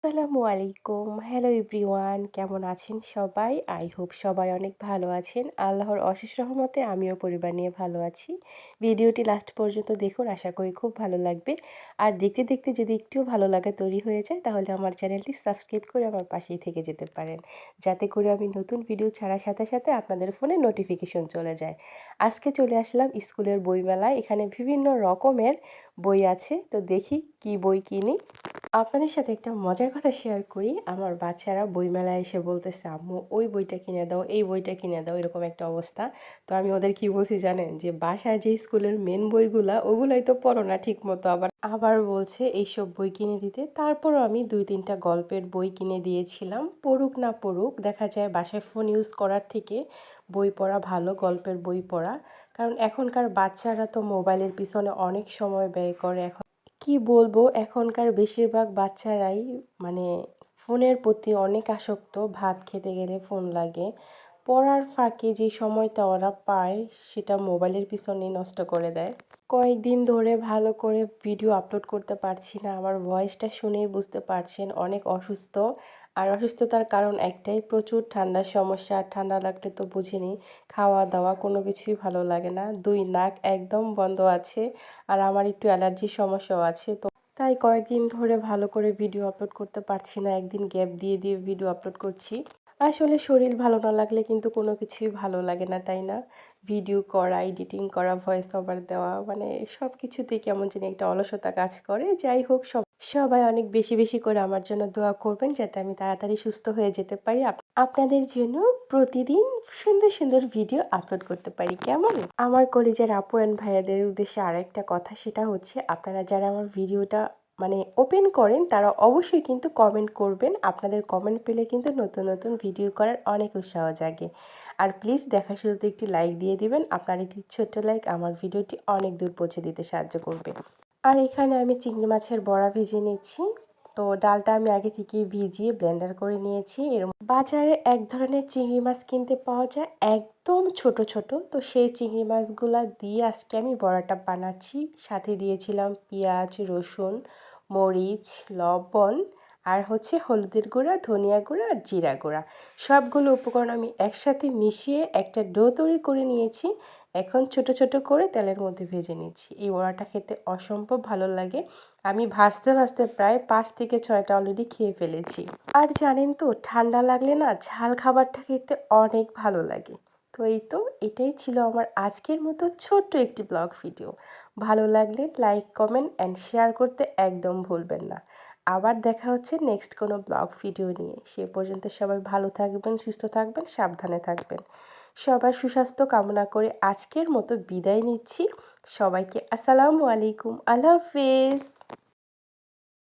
আসসালামু আলাইকুম। Hello everyone. কেমন আছেন সবাই? আই হোপ সবাই অনেক ভালো আছেন। আল্লাহর অশেষ রহমতে আমিও পরিবার নিয়ে ভালো আছি। ভিডিওটি লাস্ট পর্যন্ত দেখুন, আশা করি খুব ভালো লাগবে। আর দেখতে, দেখতে যদি একটুও ভালো লাগা তৈরি হয়ে যায় তাহলে আমার চ্যানেলটি সাবস্ক্রাইব করে আমার পাশেই থেকে যেতে পারেন। যাতে করে আমি নতুন ভিডিও ছাড়ার সাথে, সাথে আপনাদের ফোনে নোটিফিকেশন চলে যায়। আজকে চলে আসলাম স্কুলের বইমেলায়। এখানে বিভিন্ন রকমের বই আছে। তো দেখি কি বই কিনি। আপনাদের সাথে একটা মজার কথা শেয়ার করি। আমার বাচ্চারা বইমেলায় এসে বলতেছে, "আম্মু ওই বইটা কিনে দাও, এই বইটা কিনে দাও।" এরকম একটা অবস্থা। তো আমি ওদের কি বলছি জানেন? যে বাসায় যে স্কুলের মেন বইগুলা ওগুলাই তো পড়ো না ঠিকমতো। আবার বলছে এইসব বই কিনে দিতে। তারপরও আমি ২-৩ টা গল্পের বই কিনে দিয়েছিলাম। পড়ুক না পড়ুক, দেখা যায় বাসায় ফোন ইউজ করার থেকে বই পড়া ভালো, গল্পের বই পড়া। কারণ এখনকার বাচ্চারা তো মোবাইলের পিছনে অনেক সময় ব্যয় করে। কি বলবো, এখনকার বেশিরভাগ বাচ্চারাই মানে ফোনের প্রতি অনেক আসক্ত। ভাত খেতে গেলে ফোন লাগে। পড়ার ফাঁকে যে সময়টা ওরা পায় সেটা মোবাইলের পিছনেই নষ্ট করে দেয়। কয়েকদিন ধরে ভালো করে ভিডিও আপলোড করতে পারছি না। আমার ভয়েসটা শুনেই বুঝতে পারছেন অনেক অসুস্থ। আর অসুস্থতার কারণ একটাই, প্রচুর ঠান্ডার সমস্যা। আর ঠান্ডা লাগলে তো বুঝিনি, খাওয়া-দাওয়া কোনো কিছুই ভালো লাগে না। ২ নাক একদম বন্ধ আছে। আর আমার একটু অ্যালার্জির সমস্যাও আছে। তো তাই কয়েকদিন ধরে ভালো করে ভিডিও আপলোড করতে পারছি না। একদিন গ্যাপ দিয়ে, দিয়ে ভিডিও আপলোড করছি। আসলে শরীর ভালো না লাগলে কিন্তু কোনো কিছুই ভালো লাগে না, তাই না? ভিডিও করা, এডিটিং করা, ভয়েস ওভার দেওয়া মানে সব কিছুতেই কেমন জানি একটা অলসতা কাজ করে। যাই হোক, সবাই অনেক বেশি, বেশি করে আমার জন্য দোয়া করবেন যাতে আমি তাড়াতাড়ি সুস্থ হয়ে যেতে পারি। আপনাদের জন্য প্রতিদিন সুন্দর, সুন্দর ভিডিও আপলোড করতে পারি, কেমন? আমার কলিজার আপু অ্যান্ড ভাইয়াদের উদ্দেশ্যে আরেকটা কথা, সেটা হচ্ছে আপনারা যারা আমার ভিডিওটা ওপেন করেন তারা অবশ্যই কিন্তু কমেন্ট করবেন। আপনাদের কমেন্ট পেলে কিন্তু নতুন, নতুন ভিডিও করার অনেক উৎসাহ জাগে। আর প্লিজ দেখা শুরুতে একটি লাইক দিয়ে দিবেন। আপনার একটি ছোট্ট লাইক আমার ভিডিওটি অনেক দূর পৌঁছে দিতে সাহায্য করবে। আর এখানে আমি চিংড়ি মাছের বড়া ভেজে নিচ্ছি। তো ডালটা আমি আগে থেকেই ভিজিয়ে ব্লেন্ডার করে নিয়েছি। বাজারে এক ধরনের চিংড়ি মাছ কিনতে পাওয়া যায় একদম ছোট, ছোট। তো সেই চিংড়ি মাছগুলা দিয়ে আজকে আমি বড়াটা বানাচ্ছি। সাথে দিয়েছিলাম পেঁয়াজ, রসুন, মরিচ, লবণ আর হচ্ছে হলুদের গুঁড়া, ধনিয়া গুঁড়া আর জিরা গুঁড়া। সবগুলো উপকরণ আমি একসাথে মিশিয়ে একটা ডো তৈরি করে নিয়েছি। এখন ছোট, ছোট করে তেলের মধ্যে ভেজে নিচ্ছি। এই বড়াটা খেতে অসম্ভব ভালো লাগে। আমি ভাজতে, ভাজতে প্রায় ৫ থেকে ৬ টা অলরেডি খেয়ে ফেলেছি। আর জানেন তো, ঠান্ডা লাগলে না ঝাল খাবারটা খেতে অনেক ভালো লাগে। তো এই তো, এটাই ছিল আমার আজকের মতো ছোট্ট একটি ব্লগ ভিডিও। ভালো লাগলে লাইক, কমেন্ট অ্যান্ড শেয়ার করতে একদম ভুলবেন না। আবার দেখা হচ্ছে নেক্সট কোনো ব্লগ ভিডিও নিয়ে। সে পর্যন্ত সবাই ভালো থাকবেন, সুস্থ থাকবেন, সাবধানে থাকবেন। সবার সুস্বাস্থ্য কামনা করে আজকের মতো বিদায় নিচ্ছি। সবাইকে আসসালামু আলাইকুম। আল্লাহ হাফেজ।